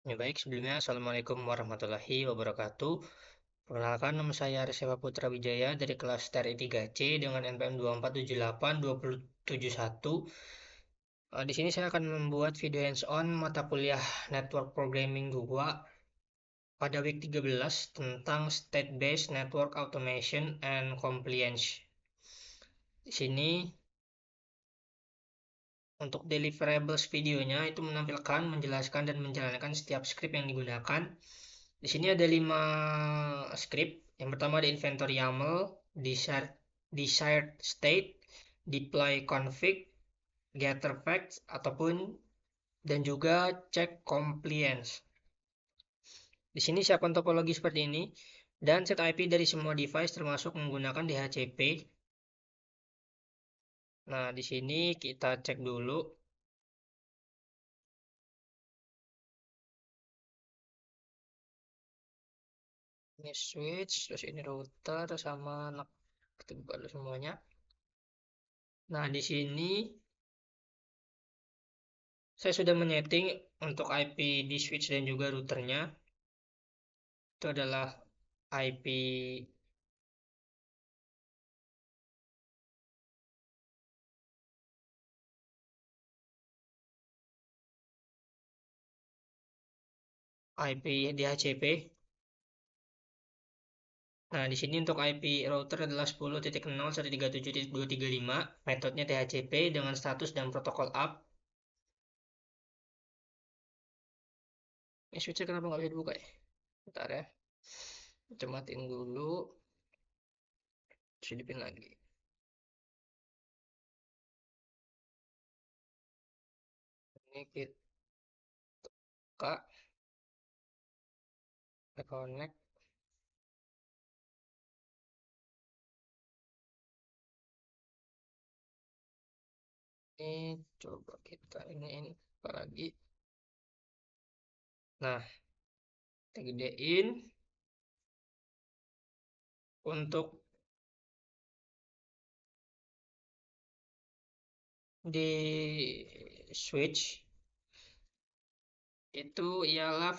Ya baik, sebelumnya Assalamualaikum warahmatullahi wabarakatuh. Perkenalkan, nama saya Arseva Putra Wijaya dari kelas TRI 3C dengan NPM 24782071. Di sini saya akan membuat video hands-on mata kuliah Network Programming 2 pada week 13 tentang State-Based Network Automation and Compliance. Di sini untuk deliverables videonya itu menampilkan, menjelaskan, dan menjalankan setiap script yang digunakan. Di sini ada 5 script. Yang pertama ada inventory YAML, desired state, deploy config, getter facts, ataupun dan juga check compliance. Di sini siapkan topologi seperti ini dan set IP dari semua device termasuk menggunakan DHCP. Nah, di sini kita cek dulu. Ini switch, terus ini router sama NAC. Kita buka dulu semuanya. Nah, di sini saya sudah menyeting untuk IP di switch dan juga routernya. Itu adalah IP IP DHCP. Nah, di sini untuk IP router adalah 10.0.137.235, metodenya DHCP dengan status dan protokol up. Ini switcher kenapa nggak bisa dibuka ya? Bentar ya. Kita matiin dulu. Terus hidupin lagi. Ini kita connect. Ini coba kita ini apa lagi. Nah, kita gedein. Untuk di switch itu ialah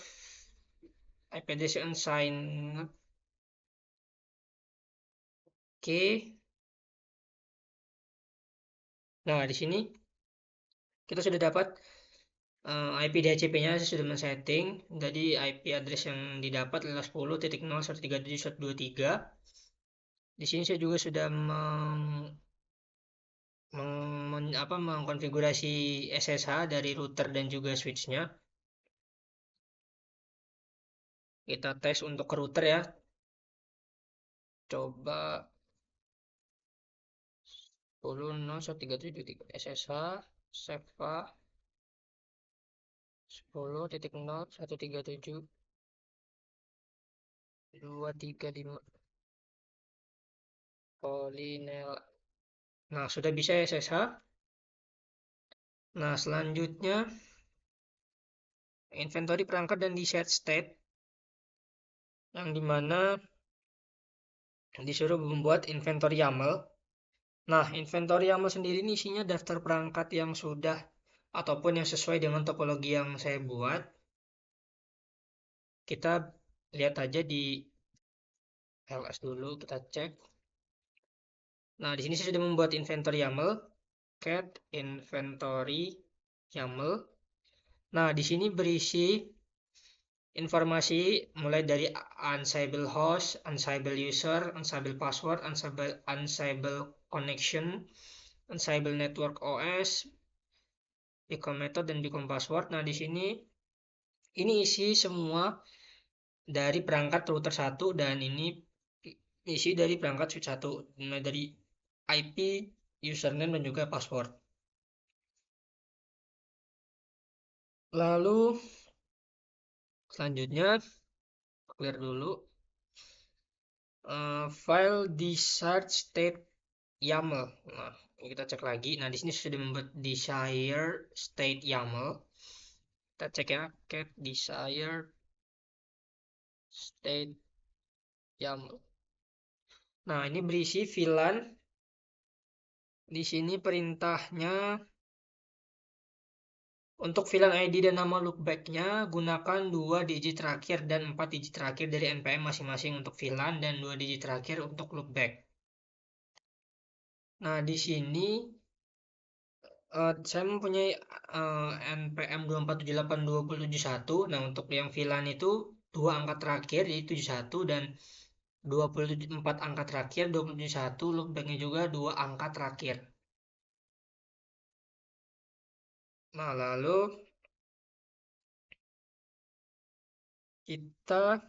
IPDC unsigned. Oke. Nah, di sini kita sudah dapat IP DHCP-nya saya sudah men-setting. Jadi IP address yang didapat adalah 10.0.137.123. Di sini saya juga sudah mengkonfigurasi SSH dari router dan juga switch-nya. Kita tes untuk ke router ya. Coba 10.0.137.3 SSH SEPA 10.0.137.235 Polinela. Nah, sudah bisa SSH. Nah, selanjutnya inventory perangkat dan di set state, yang dimana disuruh membuat inventory YAML. Nah, inventory YAML sendiri ini isinya daftar perangkat yang sudah ataupun yang sesuai dengan topologi yang saya buat. Kita lihat aja di LS dulu, kita cek. Nah, di sini saya sudah membuat inventory YAML, cat inventory YAML. Nah, di sini berisi informasi mulai dari unsable host, unsable user, unsable password, unsable connection, unsable network OS, beacon method dan beacon password. Nah, di sini ini isi semua dari perangkat router 1 dan ini isi dari perangkat switch 1. Nah, dari IP, username dan juga password. Lalu selanjutnya clear dulu file desired state YAML. Nah, kita cek lagi. Nah, di sini sudah membuat desired state YAML. Kita cek ya, cat desired state YAML. Nah, ini berisi VLAN. Di sini perintahnya Untuk VLAN ID dan nama loopback-nya, gunakan 2 digit terakhir dan 4 digit terakhir dari NPM masing-masing untuk VLAN dan 2 digit terakhir untuk loopback. Nah, di sini saya mempunyai NPM 2478271. Nah, untuk yang VLAN itu 2 angka terakhir, jadi 71, dan 24 angka terakhir, 271, loopback-nya juga 2 angka terakhir. Nah, lalu kita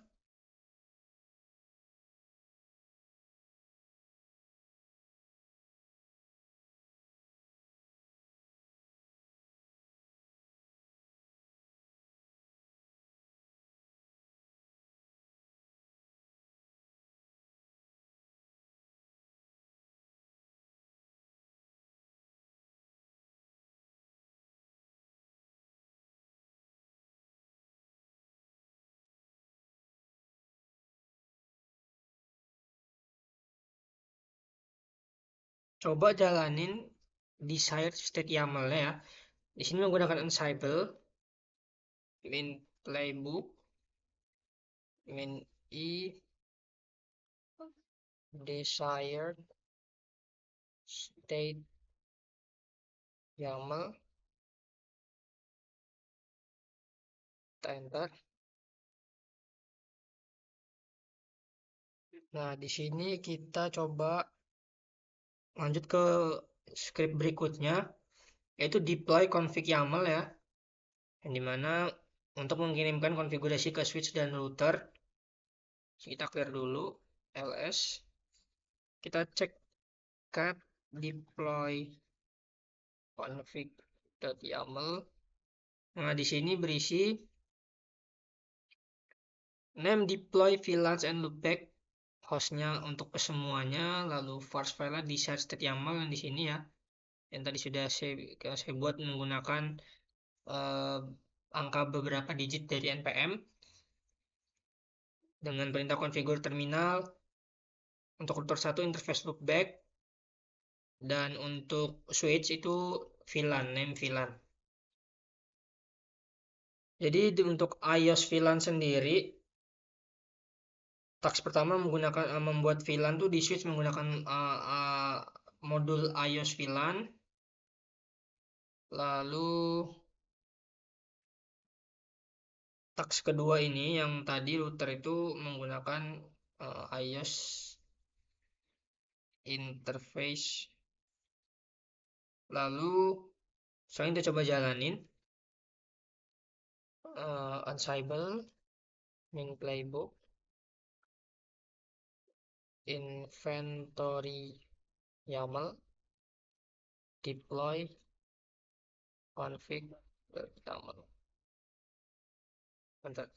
coba jalanin desired state YAML-nya ya. Di sini menggunakan Ansible, min playbook, min i desired state YAML, kita enter. Nah, di sini kita coba lanjut ke script berikutnya, yaitu deploy config YAML ya, yang dimana untuk mengirimkan konfigurasi ke switch dan router. Kita clear dulu ls, kita cek cat deploy config.yaml. Nah, di sini berisi name deploy VLANs and loopback, hostnya untuk kesemuanya, lalu force file di set state YAML yang di sini ya, yang tadi sudah saya buat menggunakan angka beberapa digit dari NPM dengan perintah configure terminal. Untuk router 1 interface loopback, dan untuk switch itu VLAN, name VLAN. Jadi untuk iOS VLAN sendiri, task pertama menggunakan membuat VLAN tuh di switch menggunakan modul iOS VLAN. Lalu task kedua ini yang tadi router itu menggunakan iOS interface. Lalu sekarang kita coba jalanin Ansible min playbook inventory YAML deploy config YAML. Bentar.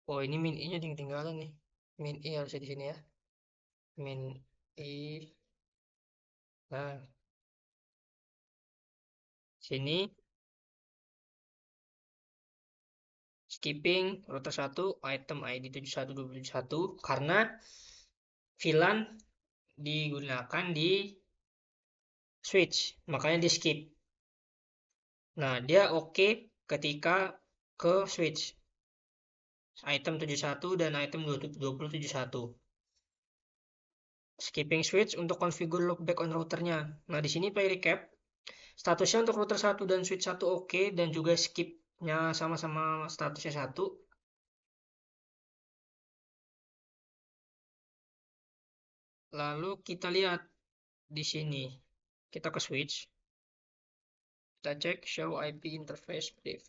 Oh, ini min i-nya tinggalan nih. Min i harusnya di sini ya. Min i. Nah, sini skipping router 1 item ID 7121 karena VLAN digunakan di switch, makanya di skip. Nah, dia oke ketika ke switch. Item 71 dan item 2071. Skipping switch untuk configure loopback on routernya. Nah, di sini play recap. Statusnya untuk router 1 dan switch 1 oke, dan juga skipnya sama-sama statusnya 1. Lalu kita lihat di sini. Kita ke switch. Kita cek show IP interface brief.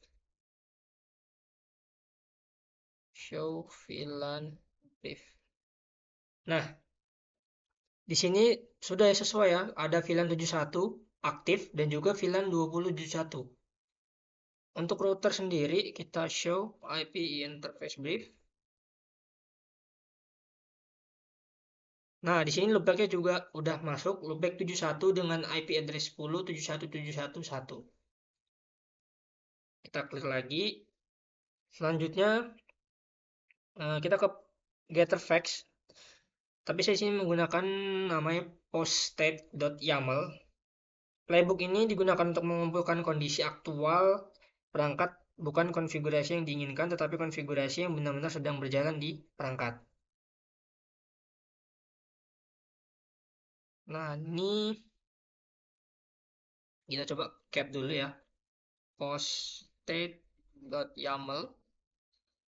Show VLAN brief. Nah, di sini sudah sesuai ya. Ada VLAN 71 aktif dan juga VLAN 2071. Untuk router sendiri kita show IP interface brief. Nah, di sini loopback-nya juga udah masuk, loopback 71 dengan IP address 10.71.71.1. Kita klik lagi. Selanjutnya kita ke getter facts. Tapi saya sini menggunakan namanya poststate.yaml. Playbook ini digunakan untuk mengumpulkan kondisi aktual perangkat, bukan konfigurasi yang diinginkan, tetapi konfigurasi yang benar-benar sedang berjalan di perangkat. Nah, ini kita coba cap dulu ya. Poststate.yaml.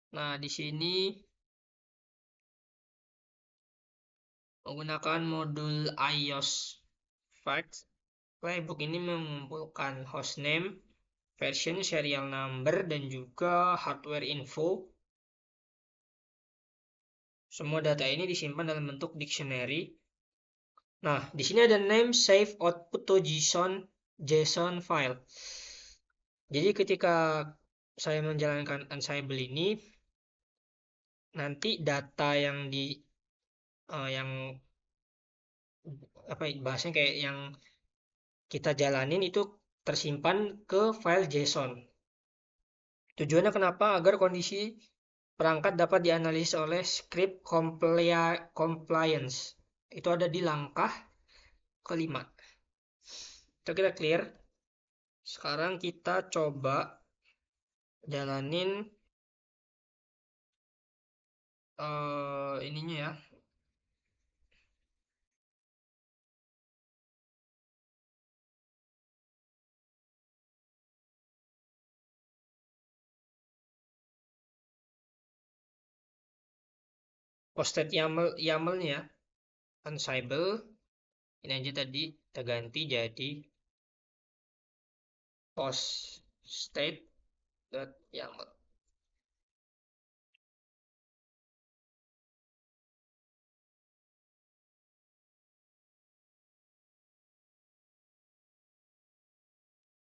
Nah, di sini menggunakan modul iOS facts. Playbook ini mengumpulkan hostname, version, serial number, dan juga hardware info. Semua data ini disimpan dalam bentuk dictionary. Nah, di sini ada name, save, output to JSON file. Jadi ketika saya menjalankan Ansible ini, nanti data yang yang apa bahasanya kayak yang kita jalanin itu tersimpan ke file JSON. Tujuannya kenapa? Agar kondisi perangkat dapat dianalisis oleh script compliance. Itu ada di langkah kelima. Itu kita clear. Sekarang kita coba jalanin ininya ya. Posted YAML-nya ya. Ansible. Ini aja tadi kita ganti jadi poststate.yaml.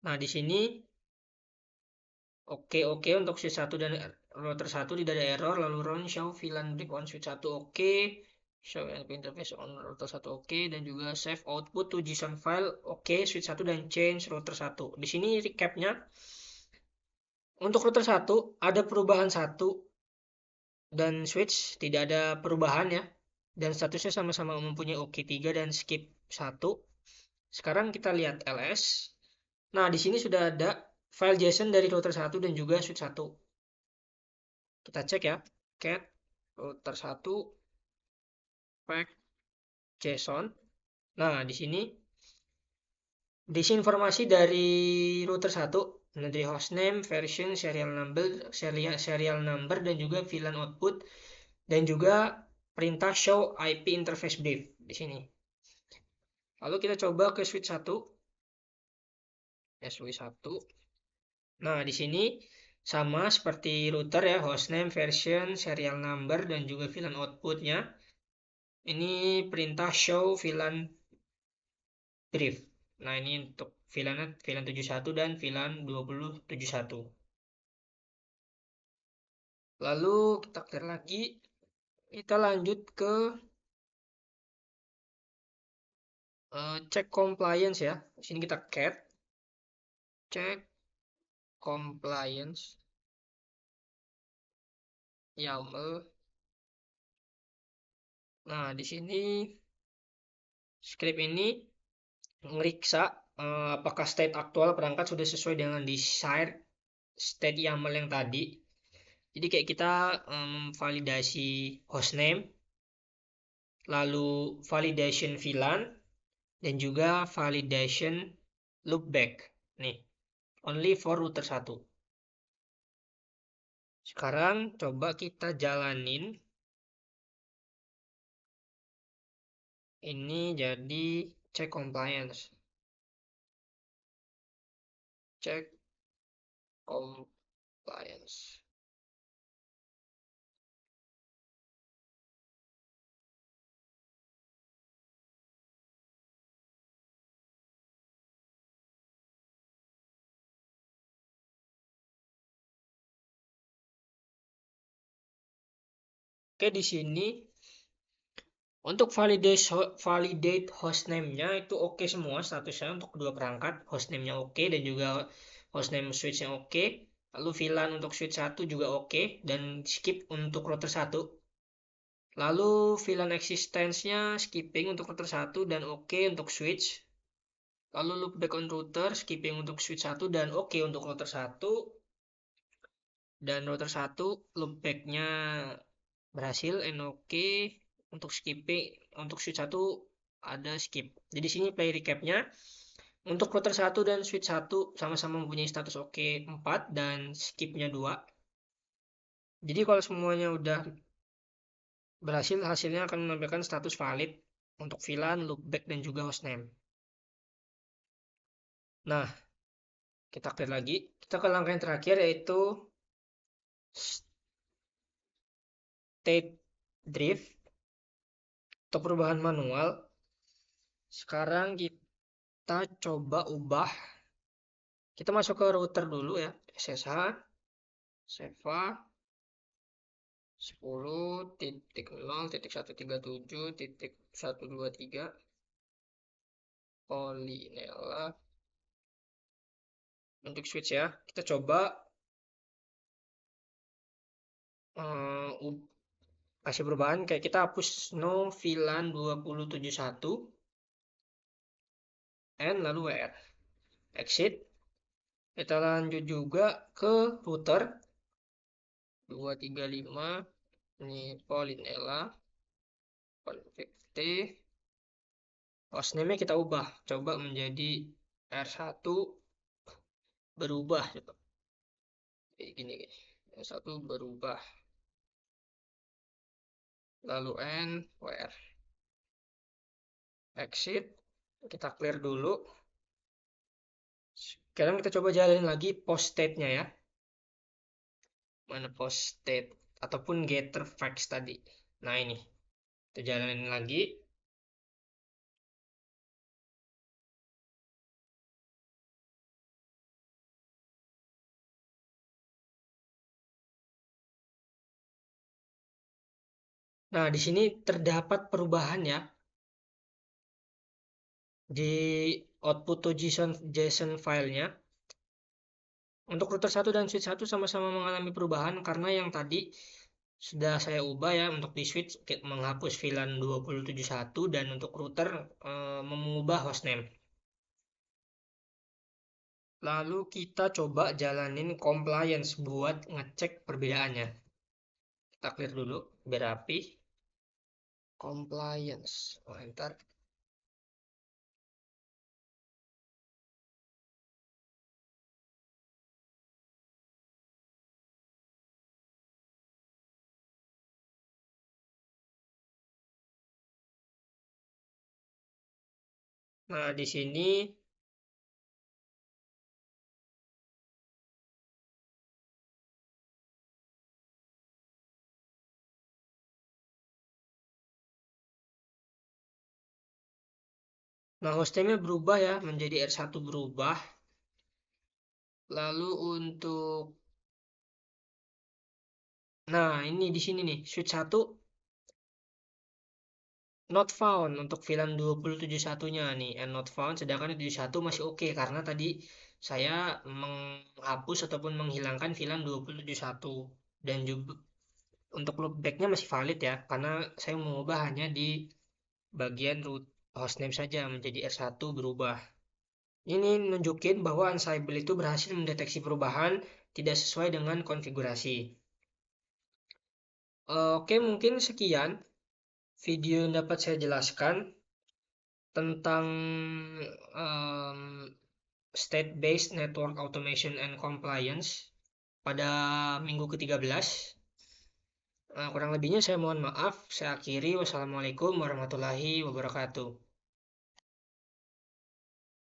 Nah, di sini oke untuk switch 1 dan router 1 tidak ada error, lalu run show VLAN brick on switch 1 oke, show NP interface on router 1 oke, dan juga save output to JSON file oke, switch 1 dan change router 1. Di sini recapnya, untuk router 1 ada perubahan 1 dan switch tidak ada perubahan ya, dan statusnya sama-sama mempunyai oke 3 dan skip 1. Sekarang kita lihat ls. Nah, di sini sudah ada file JSON dari router 1 dan juga switch 1. Kita cek ya, cat router 1 pack JSON. Nah, di sini diisi informasi dari router 1, dari hostname, version, serial number dan juga VLAN output, dan juga perintah show IP interface brief di sini. Lalu kita coba ke switch 1. Ya, switch 1. Nah, di sini sama seperti router ya, hostname, version, serial number dan juga VLAN outputnya. Ini perintah show VLAN brief. Nah, ini untuk VLAN 71 dan VLAN 2071. Lalu kita clear lagi. Kita lanjut ke cek compliance ya. Di sini kita cat cek compliance YAML. Nah, di sini script ini ngeriksa apakah state aktual perangkat sudah sesuai dengan desired state YAML yang tadi. Jadi kayak kita validasi hostname, lalu validation VLAN, dan juga validation loopback. Nih, only for router 1. Sekarang coba kita jalanin. Ini jadi cek compliance. Cek compliance. Oke, di sini Untuk validate hostname-nya itu oke semua statusnya untuk kedua perangkat. Hostname-nya oke dan juga hostname switch-nya oke. Lalu VLAN untuk switch 1 juga oke dan skip untuk router 1. Lalu VLAN existence-nya skipping untuk router 1 dan oke untuk switch. Lalu loopback on router skipping untuk switch 1 dan oke untuk router 1. Dan router 1 loopback-nya berhasil and oke. Untuk skipping untuk switch 1 ada skip. Jadi sini play recap-nya. Untuk router 1 dan switch 1 sama-sama mempunyai status oke 4 dan skip-nya 2. Jadi kalau semuanya udah berhasil, hasilnya akan menampilkan status valid untuk VLAN, loopback, dan juga hostname. Nah, kita clear lagi. Kita ke langkah yang terakhir yaitu state drift atau perubahan manual. Sekarang kita coba ubah. Kita masuk ke router dulu ya. SSH, Seva 10.0.137.123 Polinella. Untuk switch ya, kita coba kasih perubahan kayak kita hapus no VLAN 2071 and lalu WR exit. Kita lanjut juga ke router 235 ini Polinella config T. Hostname-nya kita ubah, coba menjadi R1 berubah coba. Kayak gini R1 berubah. Lalu N WR exit. Kita clear dulu. Sekarang kita coba jalanin lagi post state-nya ya. Mana post state ataupun getter facts tadi. Nah ini. Kita jalanin lagi. Nah, di sini terdapat perubahan ya. Di output to JSON filenya. Untuk router 1 dan switch 1 sama-sama mengalami perubahan karena yang tadi sudah saya ubah ya. Untuk di switch menghapus VLAN 271 dan untuk router mengubah hostname. Lalu kita coba jalanin compliance buat ngecek perbedaannya. Kita clear dulu biar rapi. Compliance. Enter. Nah, di sini hostname-nya berubah ya, menjadi R1 berubah. Lalu untuk ini di sini nih, switch 1 not found untuk VLAN 2071-nya nih, and not found, sedangkan 71 masih oke karena tadi saya menghapus ataupun menghilangkan VLAN 2071 dan juga untuk loopback-nya masih valid ya, karena saya mengubah hanya di bagian root hostname saja menjadi R1 berubah. Ini nunjukin bahwa Ansible itu berhasil mendeteksi perubahan tidak sesuai dengan konfigurasi. Oke, mungkin sekian video yang dapat saya jelaskan tentang state-based network automation and compliance pada minggu ke-13. Kurang lebihnya saya mohon maaf. Saya akhiri. Wassalamualaikum warahmatullahi wabarakatuh.